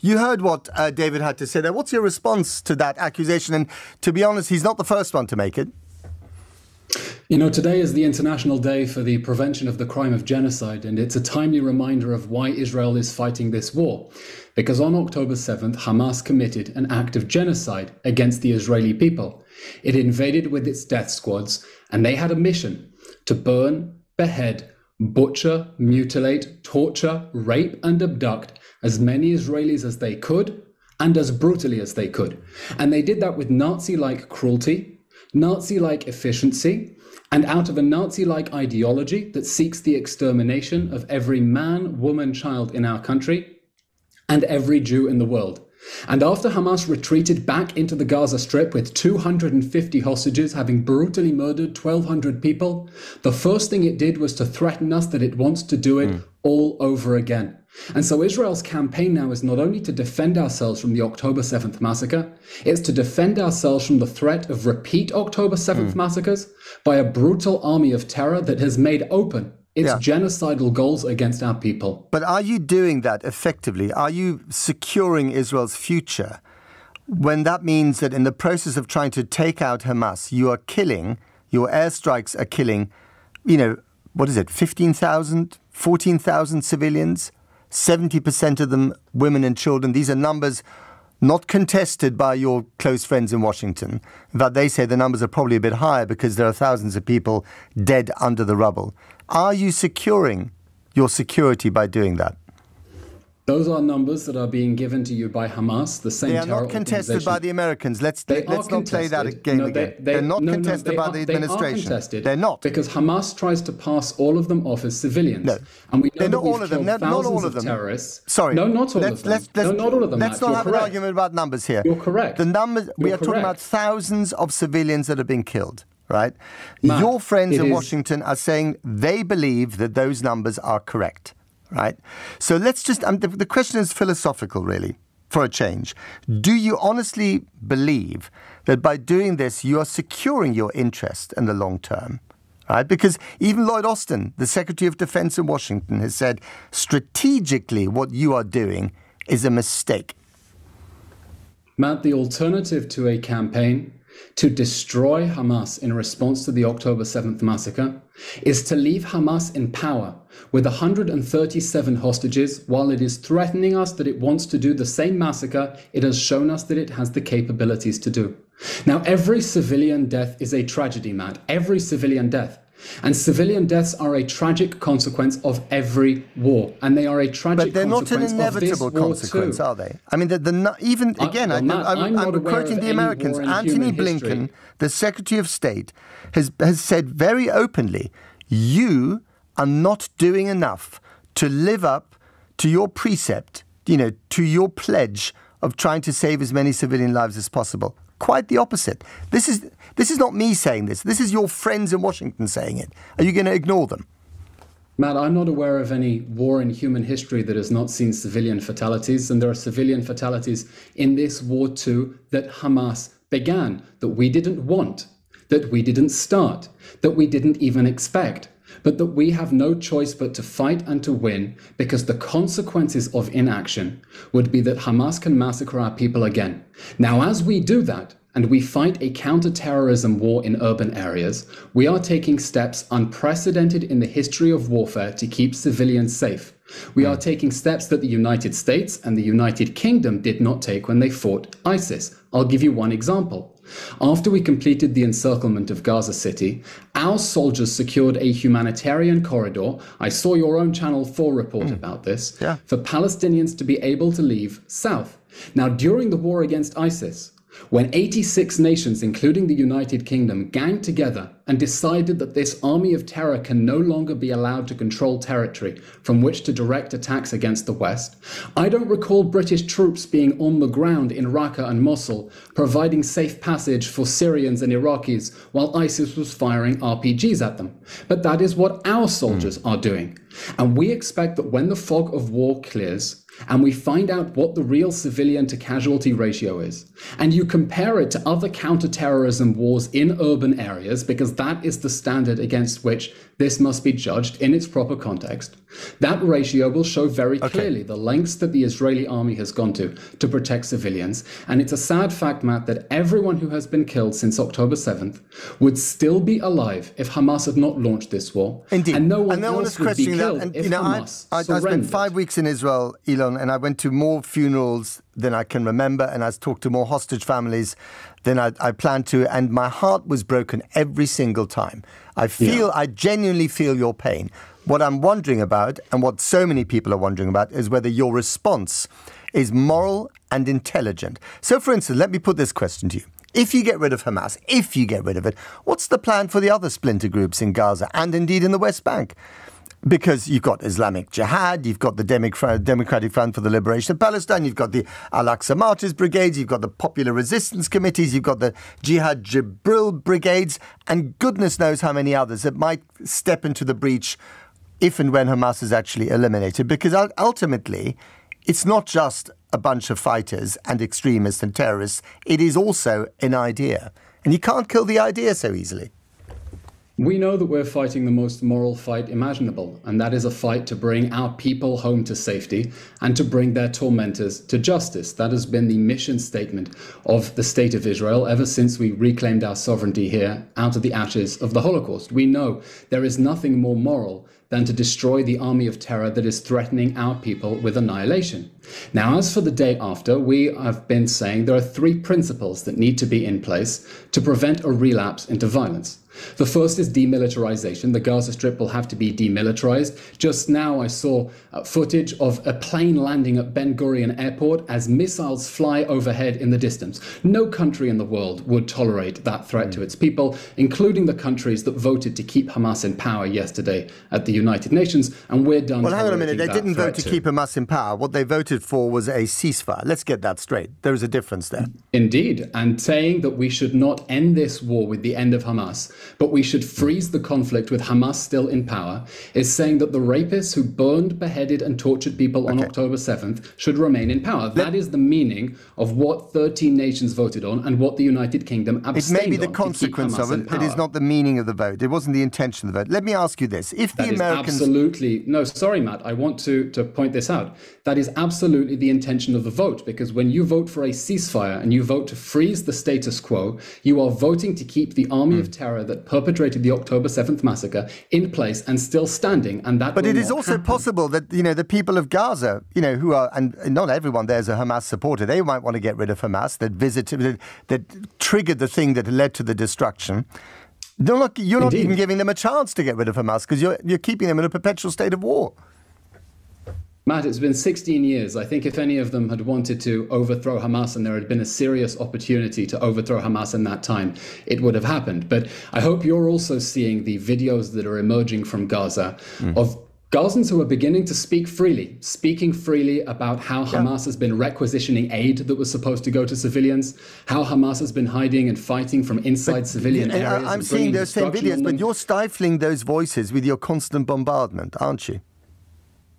You heard what David had to say there. What's your response to that accusation? And to be honest, he's not the first one to make it. You know, today is the International Day for the Prevention of the Crime of Genocide, and it's a timely reminder of why Israel is fighting this war. Because on October 7th, Hamas committed an act of genocide against the Israeli people. It invaded with its death squads, and they had a mission to burn, behead, butcher, mutilate, torture, rape, and abduct as many Israelis as they could, and as brutally as they could. And they did that with Nazi-like cruelty, Nazi-like efficiency, and out of a Nazi-like ideology that seeks the extermination of every man, woman, child in our country, and every Jew in the world. And after Hamas retreated back into the Gaza Strip with 250 hostages, having brutally murdered 1,200 people, the first thing it did was to threaten us that it wants to do it all over again. And so Israel's campaign now is not only to defend ourselves from the October 7th massacre, it's to defend ourselves from the threat of repeat October 7th massacres by a brutal army of terror that has made open its genocidal goals against our people. But are you doing that effectively? Are you securing Israel's future when that means that in the process of trying to take out Hamas, you are killing, your airstrikes are killing, 15,000, 14,000 civilians? 70% of them women and children. These are numbers not contested by your close friends in Washington. In fact, they say the numbers are probably a bit higher because there are thousands of people dead under the rubble. Are you securing your security by doing that? Those are numbers that are being given to you by Hamas, the same terror organization. They are not contested by the Americans. Let's not play that game again. They're not contested by the administration. They are contested. They're not. Because Hamas tries to pass all of them off as civilians. No. And we know not all of them. Not all of them. Terrorists. Sorry. No, not all of them. Not all of them. Let's not have an argument about numbers here. You're correct. The numbers, we are talking about thousands of civilians that have been killed. Right? Matt, your friends in Washington are saying they believe that those numbers are correct. Right? So let's just, the question is philosophical, really, for a change. Do you honestly believe that by doing this, you are securing your interest in the long term? Right? Because even Lloyd Austin, the Secretary of Defense in Washington, has said strategically what you are doing is a mistake. Matt, the alternative to a campaign to destroy Hamas in response to the October 7th massacre is to leave Hamas in power with 137 hostages while it is threatening us that it wants to do the same massacre it has shown us that it has the capabilities to do. Now, every civilian death is a tragedy, Matt. Every civilian death. And civilian deaths are a tragic consequence of every war. And they are a tragic consequence of this war too. But they're not an inevitable consequence, are they? I mean, I'm quoting the Americans. Antony Blinken, the Secretary of State, has said very openly, you are not doing enough to live up to your precept, to your pledge of trying to save as many civilian lives as possible. Quite the opposite. This is not me saying this. This is your friends in Washington saying it. Are you going to ignore them? Matt, I'm not aware of any war in human history that has not seen civilian fatalities. And there are civilian fatalities in this war too that Hamas began, that we didn't want, that we didn't start, that we didn't even expect, but that we have no choice but to fight and to win, because the consequences of inaction would be that Hamas can massacre our people again. Now, as we do that, and we fight a counter-terrorism war in urban areas, we are taking steps unprecedented in the history of warfare to keep civilians safe. We are taking steps that the United States and the United Kingdom did not take when they fought ISIS. I'll give you one example. After we completed the encirclement of Gaza City, our soldiers secured a humanitarian corridor. I saw your own Channel 4 report about this, for Palestinians to be able to leave south. Now, during the war against ISIS, when 86 nations, including the United Kingdom, ganged together and decided that this army of terror can no longer be allowed to control territory from which to direct attacks against the West, I don't recall British troops being on the ground in Raqqa and Mosul, providing safe passage for Syrians and Iraqis while ISIS was firing RPGs at them. But that is what our soldiers are doing. And we expect that when the fog of war clears, and we find out what the real civilian to casualty ratio is, and you compare it to other counter-terrorism wars in urban areas, because that is the standard against which this must be judged in its proper context, That ratio will show very clearly the lengths that the Israeli army has gone to protect civilians. And it's a sad fact, Matt, that everyone who has been killed since October 7th would still be alive if Hamas had not launched this war. Indeed. And no one else is would be killed if Hamas I spent 5 weeks in Israel, Eylon, and I went to more funerals than I can remember, and I talked to more hostage families than I planned to, and my heart was broken every single time. I genuinely feel your pain. What I'm wondering about, and what so many people are wondering about, is whether your response is moral and intelligent. So, for instance, let me put this question to you. If you get rid of Hamas, if you get rid of it, what's the plan for the other splinter groups in Gaza and indeed in the West Bank? Because you've got Islamic Jihad, you've got the Democratic Front for the Liberation of Palestine, you've got the Al-Aqsa Martyrs Brigades, you've got the Popular Resistance Committees, you've got the Jihad Jibril Brigades, and goodness knows how many others that might step into the breach if and when Hamas is actually eliminated. Because ultimately, it's not just a bunch of fighters and extremists and terrorists, it is also an idea. And you can't kill the idea so easily. We know that we're fighting the most moral fight imaginable, and that is a fight to bring our people home to safety and to bring their tormentors to justice. That has been the mission statement of the State of Israel ever since we reclaimed our sovereignty here out of the ashes of the Holocaust. We know there is nothing more moral than to destroy the army of terror that is threatening our people with annihilation. Now, as for the day after, we have been saying there are 3 principles that need to be in place to prevent a relapse into violence. The first is demilitarization. The Gaza Strip will have to be demilitarized. Just now I saw footage of a plane landing at Ben Gurion Airport as missiles fly overhead in the distance. No country in the world would tolerate that threat to its people, including the countries that voted to keep Hamas in power yesterday at the United Nations, and we're done. Well, hang on a minute. They didn't vote to keep Hamas in power. What they voted for was a ceasefire. Let's get that straight. There is a difference there. Indeed. And saying that we should not end this war with the end of Hamas, but we should freeze the conflict with Hamas still in power, is saying that the rapists who burned, beheaded and tortured people on October 7th should remain in power. That is the meaning of what 13 nations voted on and what the United Kingdom abstained on. It may be the consequence of it. It is not the meaning of the vote. It wasn't the intention of the vote. Let me ask you this. If the Americans... Absolutely... No, sorry, Matt. I want to point this out. That is absolutely the intention of the vote, because when you vote for a ceasefire and you vote to freeze the status quo, you are voting to keep the army of terror that perpetrated the October 7th massacre in place and still standing. And that But it is also possible that, the people of Gaza, who are, and not everyone there is a Hamas supporter, they might want to get rid of Hamas, that triggered the thing that led to the destruction. You're not even giving them a chance to get rid of Hamas because you're keeping them in a perpetual state of war. Matt, it's been 16 years. I think if any of them had wanted to overthrow Hamas and there had been a serious opportunity to overthrow Hamas in that time, it would have happened. But I hope you're also seeing the videos that are emerging from Gaza of Gazans who are beginning to speaking freely about how Hamas has been requisitioning aid that was supposed to go to civilians, how Hamas has been hiding and fighting from inside civilian areas. I'm seeing those same videos, but you're stifling those voices with your constant bombardment, aren't you?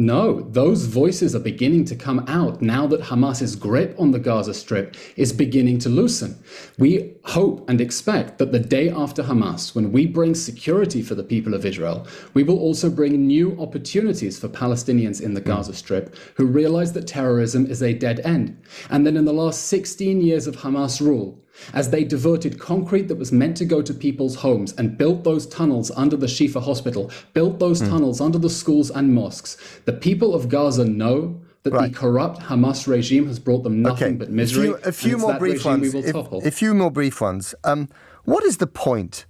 No, those voices are beginning to come out now that Hamas's grip on the Gaza Strip is beginning to loosen. We hope and expect that the day after Hamas, when we bring security for the people of Israel, we will also bring new opportunities for Palestinians in the Gaza Strip who realize that terrorism is a dead end. And then in the last 16 years of Hamas rule, as they diverted concrete that was meant to go to people's homes and built those tunnels under the Shifa hospital, built those tunnels under the schools and mosques, the people of Gaza know that the corrupt Hamas regime has brought them nothing but misery. A few more brief ones. What is the point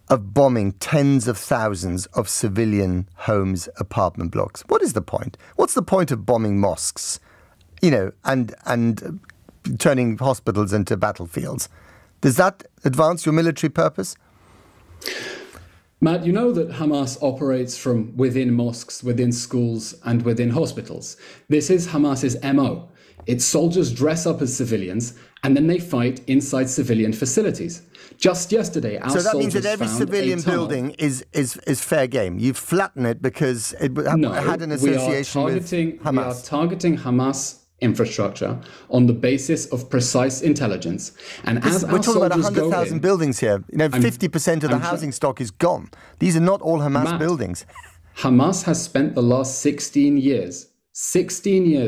of bombing tens of thousands of civilian homes, apartment blocks? What is the point? What's the point of bombing mosques, and turning hospitals into battlefields? Does that advance your military purpose? Matt, you know that Hamas operates from within mosques, within schools, and within hospitals. This is Hamas's MO. Its soldiers dress up as civilians, and then they fight inside civilian facilities. Just yesterday, our soldiers found a tunnel. So that means that every civilian building is fair game. You flatten it because it had an association with Hamas. We are targeting Hamas infrastructure on the basis of precise intelligence. And we're talking about 100,000 buildings here. 50% of the housing stock is gone. These are not all Hamas buildings. Hamas has spent the last 16 years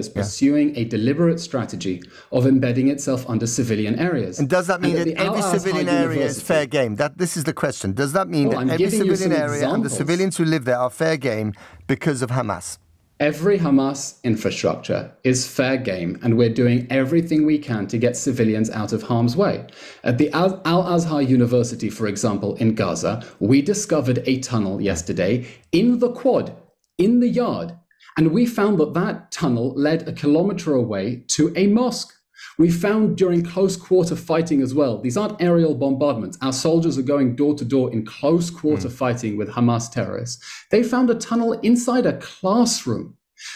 pursuing a deliberate strategy of embedding itself under civilian areas. And does that mean that every civilian area is fair game? This is the question. Does that mean that every civilian area and the civilians who live there are fair game because of Hamas? Every Hamas infrastructure is fair game, and we're doing everything we can to get civilians out of harm's way. At the Al-Azhar University, for example, in Gaza, we discovered a tunnel yesterday in the quad, in the yard, and we found that tunnel led a kilometer away to a mosque. We found during close quarter fighting as well. These aren't aerial bombardments. Our soldiers are going door to door in close quarter fighting with Hamas terrorists. They found a tunnel inside a classroom.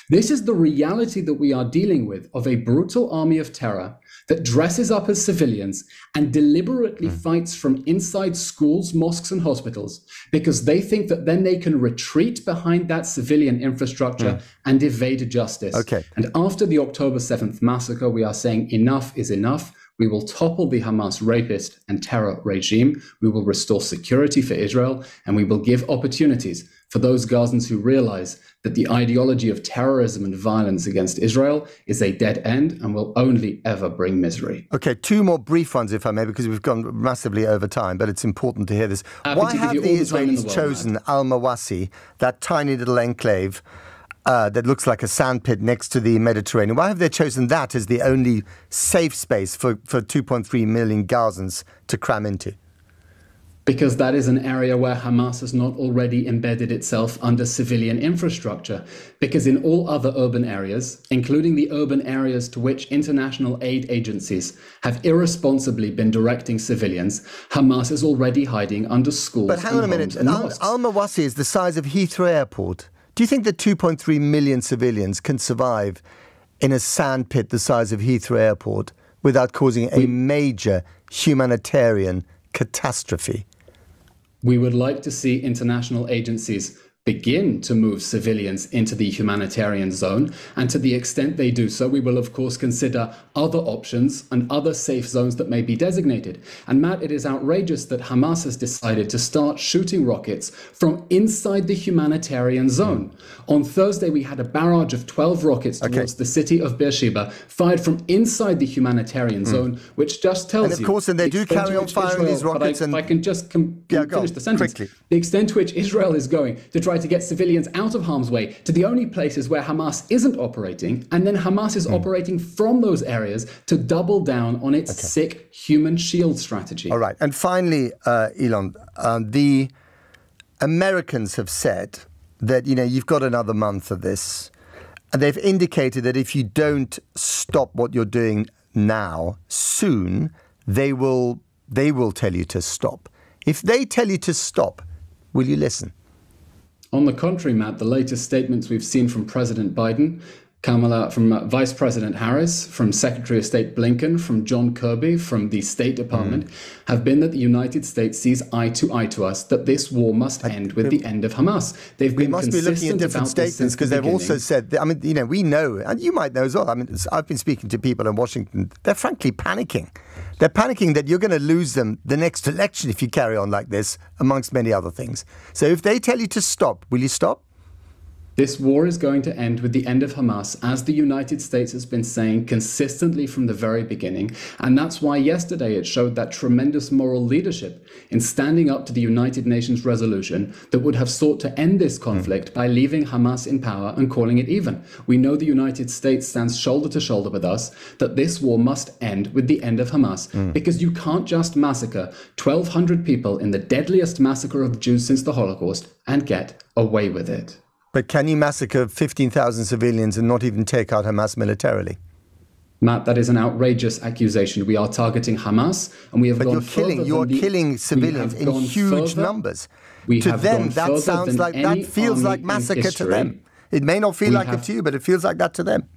This is the reality that we are dealing with, of a brutal army of terror that dresses up as civilians and deliberately fights from inside schools, mosques, and hospitals because they think that then they can retreat behind that civilian infrastructure and evade justice. Okay. And after the October 7th massacre, we are saying enough is enough. We will topple the Hamas rapist and terror regime. We will restore security for Israel, and we will give opportunities for those Gazans who realize that the ideology of terrorism and violence against Israel is a dead end and will only ever bring misery. Okay, two more brief ones, if I may, because we've gone massively over time, but it's important to hear this. Why have the Israelis chosen Al-Mawasi, that tiny little enclave that looks like a sandpit next to the Mediterranean? Why have they chosen that as the only safe space for 2.3 million Gazans to cram into? Because that is an area where Hamas has not already embedded itself under civilian infrastructure. Because in all other urban areas, including the urban areas to which international aid agencies have irresponsibly been directing civilians, Hamas is already hiding under schools. But hang on a minute, Al-Mawasi is the size of Heathrow Airport. Do you think that 2.3 million civilians can survive in a sandpit the size of Heathrow Airport without causing a major humanitarian catastrophe? We would like to see international agencies begin to move civilians into the humanitarian zone, and to the extent they do so, we will of course consider other options and other safe zones that may be designated. And Matt, it is outrageous that Hamas has decided to start shooting rockets from inside the humanitarian zone. On Thursday, we had a barrage of 12 rockets towards the city of Beersheba, fired from inside the humanitarian zone, which just tells you... And of course, and they do carry on firing these rockets. If I can just finish the sentence. Quickly. The extent to which Israel is going to try to get civilians out of harm's way to the only places where Hamas isn't operating, and then Hamas is operating from those areas to double down on its sick human shield strategy. All right. And finally, Eylon, the Americans have said that, you've got another month of this, and they've indicated that if you don't stop what you're doing now, soon, they will tell you to stop. If they tell you to stop, will you listen? On the contrary, Matt, the latest statements we've seen from President Biden, from Vice President Harris, from Secretary of State Blinken, from John Kirby, from the State Department, have been that the United States sees eye to us that this war must end with the end of Hamas. We must be looking at different statements because they've also said, we know, and you might know as well, I've been speaking to people in Washington, they're frankly panicking. They're panicking that you're going to lose them the next election if you carry on like this, amongst many other things. So if they tell you to stop, will you stop? This war is going to end with the end of Hamas, as the United States has been saying consistently from the very beginning. And that's why yesterday it showed that tremendous moral leadership in standing up to the United Nations resolution that would have sought to end this conflict by leaving Hamas in power and calling it even. We know the United States stands shoulder to shoulder with us that this war must end with the end of Hamas, because you can't just massacre 1,200 people in the deadliest massacre of Jews since the Holocaust and get away with it. But can you massacre 15,000 civilians and not even take out Hamas militarily? Matt, that is an outrageous accusation. We are targeting Hamas, and we have gone further. But you're killing civilians in huge numbers. To them, that sounds like, that feels like massacre to them. It may not feel like it to you, but it feels like that to them.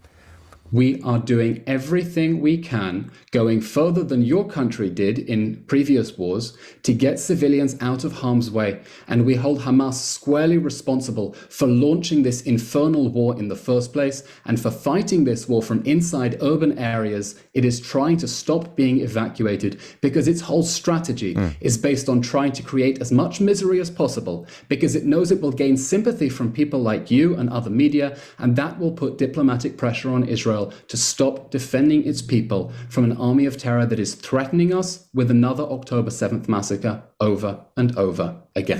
We are doing everything we can, going further than your country did in previous wars, to get civilians out of harm's way. And we hold Hamas squarely responsible for launching this infernal war in the first place and for fighting this war from inside urban areas it is trying to stop being evacuated, because its whole strategy is based on trying to create as much misery as possible, because it knows it will gain sympathy from people like you and other media, and that will put diplomatic pressure on Israel to stop defending its people from an army of terror that is threatening us with another October 7th massacre over and over again.